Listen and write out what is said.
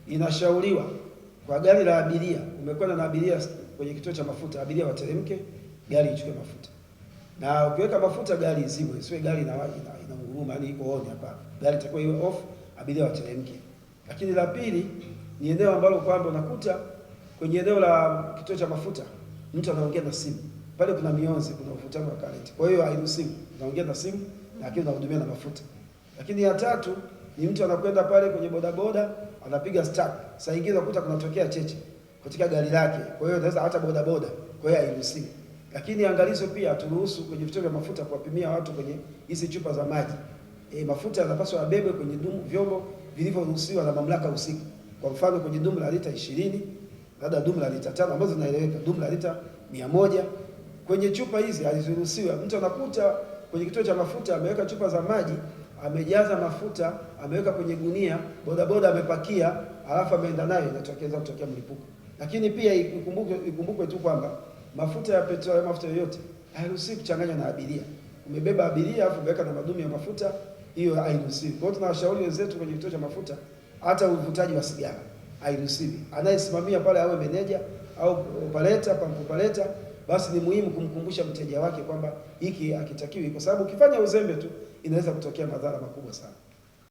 inashauriwa kwa gari la abiria, umekwenda na abiria kwenye kituo cha mafuta, abiria wateremke, gari ichukue mafuta. Na ukiweka mafuta gari izimwe, isiwe gari inanguruma, yani iko on hapa. Gari itakuwa iwe off, abiria wateremke. Lakini la pili ni eneo ambalo kwamba unakuta kwenye eneo la kituo cha mafuta mtu anaongea na simu. Pale kuna mionzi, kuna uvutano wa current. Kwa hiyo hairuhusiwi. Unaongea na simu lakini unahudumia na mafuta. Lakini ya tatu ni mtu anakwenda pale kwenye bodaboda, anapiga start. Saa nyingine unakuta kunatokea cheche katika gari lake. Kwa hiyo anaweza hata bodaboda. Kwa hiyo hairuhusiwi. Lakini angalizo pia turuhusu kwenye vituo vya mafuta kuwapimia watu kwenye hizi chupa za maji. Mafuta yanapaswa yabebwe kwenye vyombo vilivyoruhusiwa na mamlaka husika. Kwa mfano kwenye dumu la lita 20, labda dumu la lita 5 ambazo zinaeleweka, dumu la lita 100. Kwenye chupa hizi haziruhusiwa. Mtu anakuta kwenye kituo cha mafuta ameweka chupa za maji, amejaza mafuta, ameweka kwenye gunia, bodaboda amepakia, alafu ameenda nayo, kutokea mlipuko. Lakini pia ikumbukwe tu kwamba mafuta ya petroli, mafuta yoyote hairuhusiwi kuchanganywa na abiria. Umebeba abiria alafu umeweka na madumu ya mafuta, hiyo hairuhusiwi. Kwa hiyo tunawashauri wenzetu kwenye kituo cha mafuta, hata uvutaji wa sigara hairuhusiwi. Anayesimamia pale awe meneja au operator, pump operator, basi ni muhimu kumkumbusha mteja wake kwamba hiki hakitakiwi, kwa sababu ukifanya uzembe tu inaweza kutokea madhara makubwa sana.